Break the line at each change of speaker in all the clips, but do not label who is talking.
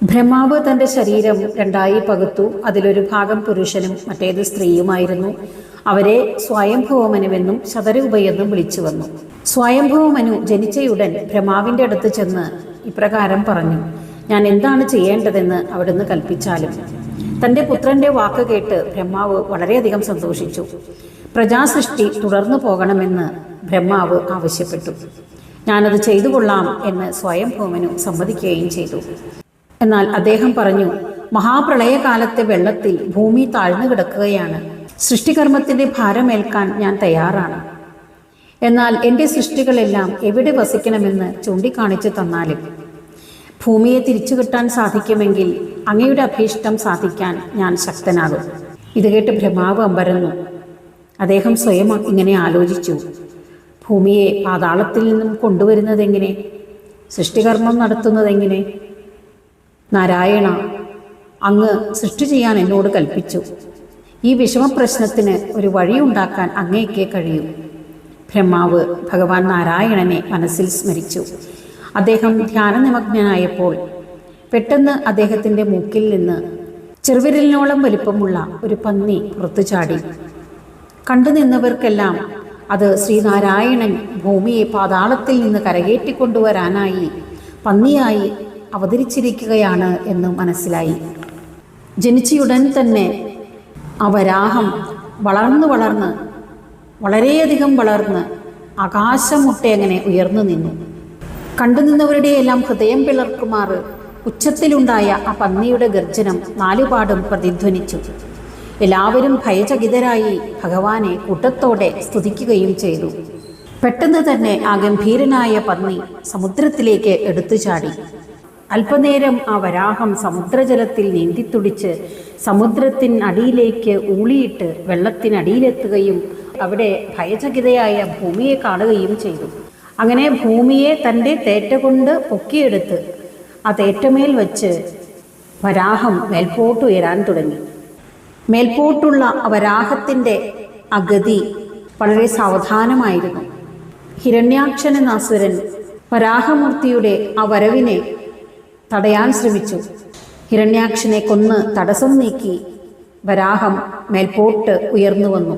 ബ്രഹ്മാവ് തൻ്റെ ശരീരം രണ്ടായി പകുത്തു. അതിലൊരു ഭാഗം പുരുഷനും മറ്റേത് സ്ത്രീയുമായിരുന്നു. അവരെ സ്വയംഭവമനുവെന്നും ശതരൂപയെന്നും വിളിച്ചു വന്നു. സ്വയംഭവമനു ജനിച്ചയുടൻ ബ്രഹ്മാവിൻ്റെ അടുത്ത് ചെന്ന് ഇപ്രകാരം പറഞ്ഞു: ഞാൻ എന്താണ് ചെയ്യേണ്ടതെന്ന് അവിടുന്ന് കൽപ്പിച്ചാലും. തൻ്റെ പുത്രൻ്റെ വാക്ക് കേട്ട് ബ്രഹ്മാവ് വളരെയധികം സന്തോഷിച്ചു. പ്രജാസൃഷ്ടി തുടർന്നു പോകണമെന്ന് ബ്രഹ്മാവ് ആവശ്യപ്പെട്ടു. ഞാനത് ചെയ്തു കൊള്ളാം എന്ന് സ്വയംഭവമനു സമ്മതിക്കുകയും ചെയ്തു. എന്നാൽ അദ്ദേഹം പറഞ്ഞു: മഹാപ്രളയകാലത്തെ വെള്ളത്തിൽ ഭൂമി താഴ്ന്നു കിടക്കുകയാണ്. സൃഷ്ടികർമ്മത്തിൻ്റെ ഭാരമേൽക്കാൻ ഞാൻ തയ്യാറാണ്. എന്നാൽ എൻ്റെ സൃഷ്ടികളെല്ലാം എവിടെ വസിക്കണമെന്ന് ചൂണ്ടിക്കാണിച്ചു തന്നാലും ഭൂമിയെ തിരിച്ചു കിട്ടാൻ സാധിക്കുമെങ്കിൽ അങ്ങയുടെ അഭീഷ്ടം സാധിക്കാൻ ഞാൻ ശക്തനാകും. ഇത് കേട്ട് ബ്രഹ്മാവ് അമ്പരന്നു. അദ്ദേഹം സ്വയം ഇങ്ങനെ ആലോചിച്ചു: ഭൂമിയെ പാതാളത്തിൽ നിന്നും കൊണ്ടുവരുന്നതെങ്ങനെ? സൃഷ്ടികർമ്മം നടത്തുന്നതെങ്ങനെ? നാരായണ, അങ്ങ് സൃഷ്ടി ചെയ്യാൻ എന്നോട് കൽപ്പിച്ചു. ഈ വിഷമപ്രശ്നത്തിന് ഒരു വഴിയുണ്ടാക്കാൻ അങ്ങേക്കേ കഴിയൂ. ബ്രഹ്മാവ് ഭഗവാൻ നാരായണനെ മനസ്സിൽ സ്മരിച്ചു. അദ്ദേഹം ധ്യാനനിമഗ്നനായപ്പോൾ പെട്ടെന്ന് അദ്ദേഹത്തിൻ്റെ മൂക്കിൽ നിന്ന് ചെറുവിരലിനോളം വലിപ്പമുള്ള ഒരു പന്നി പുറത്തു ചാടി. കണ്ടു നിന്നവർക്കെല്ലാം അത് ശ്രീനാരായണൻ ഭൂമിയെ പാതാളത്തിൽ നിന്ന് കരകയറ്റിക്കൊണ്ടുവരാനായി പന്നിയായി അവതരിച്ചിരിക്കുകയാണ് എന്ന് മനസ്സിലായി. ജനിച്ചയുടൻ തന്നെ ആ വരാഹം വളർന്ന് വളരെയധികം വളർന്ന് ആകാശമുട്ടയങ്ങനെ ഉയർന്നു നിന്നു. കണ്ടുനിന്നവരുടെയെല്ലാം ഹൃദയം പിളർക്കുമാറ് ഉച്ചത്തിലുണ്ടായ ആ പന്നിയുടെ ഗർജനം നാലുപാടും പ്രതിധ്വനിച്ചു. എല്ലാവരും ഭയചകിതരായി ഭഗവാനെ കൂട്ടത്തോടെ സ്തുതിക്കുകയും ചെയ്തു. പെട്ടെന്ന് തന്നെ ആ ഗംഭീരനായ പന്നി സമുദ്രത്തിലേക്ക് എടുത്തു ചാടി. അല്പനേരം ആ വരാഹം സമുദ്രജലത്തിൽ നീന്തിത്തുടിച്ച് സമുദ്രത്തിനടിയിലേക്ക് ഊളിയിട്ട് വെള്ളത്തിനടിയിലെത്തുകയും അവിടെ ഭയചകിതയായ ഭൂമിയെ കാണുകയും ചെയ്തു. അങ്ങനെ ഭൂമിയെ തൻ്റെ തേറ്റ കൊണ്ട് പൊക്കിയെടുത്ത് ആ തേറ്റമേൽ വച്ച് വരാഹം മേൽപോട്ടുയരാൻ തുടങ്ങി. മേൽപോട്ടുള്ള വരാഹത്തിൻ്റെ അഗതി വളരെ സാവധാനമായിരുന്നു. ഹിരണ്യാക്ഷൻ എന്ന അസുരൻ വരാഹമൂർത്തിയുടെ ആ വരവിനെ തടയാൻ ശ്രമിച്ചു. ഹിരണ്യാക്ഷനെ കൊന്ന് തടസ്സം നീക്കി വരാഹം മേൽപോട്ട് ഉയർന്നു വന്നു.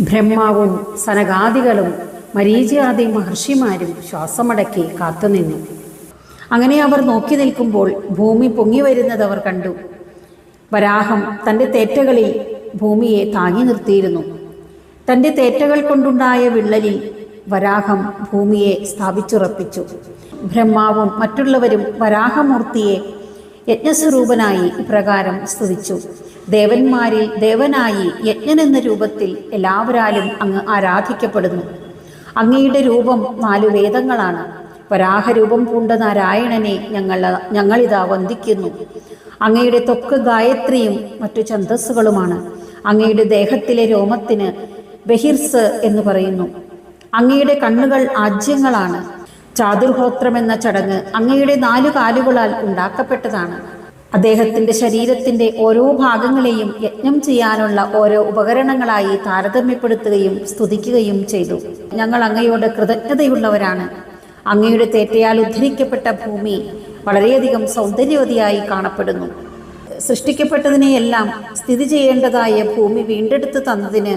ബ്രഹ്മാവും സനകാദികളും മരീചിയാദി മഹർഷിമാരും ശ്വാസമടക്കി കാത്തുനിന്നു. അങ്ങനെ അവർ നോക്കി നിൽക്കുമ്പോൾ ഭൂമി പൊങ്ങി വരുന്നത് അവർ കണ്ടു. വരാഹം തൻ്റെ തേറ്റകളിൽ ഭൂമിയെ താങ്ങി നിർത്തിയിരുന്നു. തൻ്റെ തേറ്റകൾ കൊണ്ടുണ്ടായ വിള്ളലിൽ വരാഹം ഭൂമിയെ സ്ഥാപിച്ചുറപ്പിച്ചു. ബ്രഹ്മാവും മറ്റുള്ളവരും വരാഹമൂർത്തിയെ യജ്ഞസ്വരൂപനായി ഇപ്രകാരം സ്തുതിച്ചു: ദേവന്മാരിൽ ദേവനായി യജ്ഞൻ എന്ന രൂപത്തിൽ എല്ലാവരാലും അങ്ങ് ആരാധിക്കപ്പെടുന്നു. അങ്ങയുടെ രൂപം 4 വേദങ്ങളാണ്. വരാഹരൂപം പൂണ്ട നാരായണനെ ഞങ്ങളിതാ വന്ദിക്കുന്നു. അങ്ങയുടെ ത്വക്ക് ഗായത്രിയും മറ്റു ഛന്ദസ്സുകളുമാണ്. അങ്ങയുടെ ദേഹത്തിലെ രോമത്തിന് ബഹിർസ് എന്ന് പറയുന്നു. അങ്ങയുടെ കണ്ണുകൾ ആജ്യങ്ങളാണ്. ചാതുർഹോത്രം എന്ന ചടങ്ങ് അങ്ങയുടെ 4 കാലുകളാൽ ഉണ്ടാക്കപ്പെട്ടതാണ്. അദ്ദേഹത്തിൻ്റെ ശരീരത്തിൻ്റെ ഓരോ ഭാഗങ്ങളെയും യജ്ഞം ചെയ്യാനുള്ള ഓരോ ഉപകരണങ്ങളായി താരതമ്യപ്പെടുത്തുകയും സ്തുതിക്കുകയും ചെയ്തു. ഞങ്ങൾ അങ്ങയോട് കൃതജ്ഞതയുള്ളവരാണ്. അങ്ങയുടെ തേറ്റയാൽ ഉദ്ധരിക്കപ്പെട്ട ഭൂമി വളരെയധികം സൗന്ദര്യവതിയായി കാണപ്പെടുന്നു. സൃഷ്ടിക്കപ്പെട്ടതിനെയെല്ലാം സ്ഥിതി ചെയ്യേണ്ടതായ ഭൂമി വീണ്ടെടുത്ത് തന്നതിന്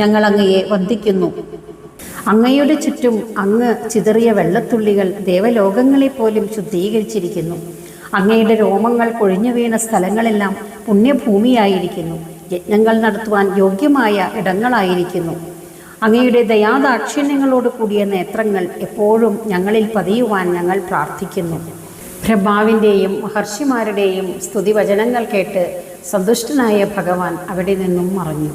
ഞങ്ങൾ അങ്ങയെ വന്ദിക്കുന്നു. അങ്ങയുടെ ചുറ്റും അങ്ങ് ചിതറിയ വെള്ളത്തുള്ളികൾ ദേവലോകങ്ങളെപ്പോലും ശുദ്ധീകരിച്ചിരിക്കുന്നു. അങ്ങയുടെ രോമങ്ങൾ കൊഴിഞ്ഞു വീണ സ്ഥലങ്ങളെല്ലാം പുണ്യഭൂമിയായിരിക്കുന്നു. യജ്ഞങ്ങൾ നടത്തുവാൻ യോഗ്യമായ ഇടങ്ങളായിരിക്കുന്നു. അങ്ങയുടെ ദയാദാക്ഷിണ്യങ്ങളോട് കൂടിയ നേത്രങ്ങൾ എപ്പോഴും ഞങ്ങളിൽ പതിയുവാൻ ഞങ്ങൾ പ്രാർത്ഥിക്കുന്നു. ബ്രഹ്മാവിൻ്റെയും മഹർഷിമാരുടെയും സ്തുതിവചനങ്ങൾ കേട്ട് സന്തുഷ്ടനായ ഭഗവാൻ അവിടെ നിന്നും മറഞ്ഞു.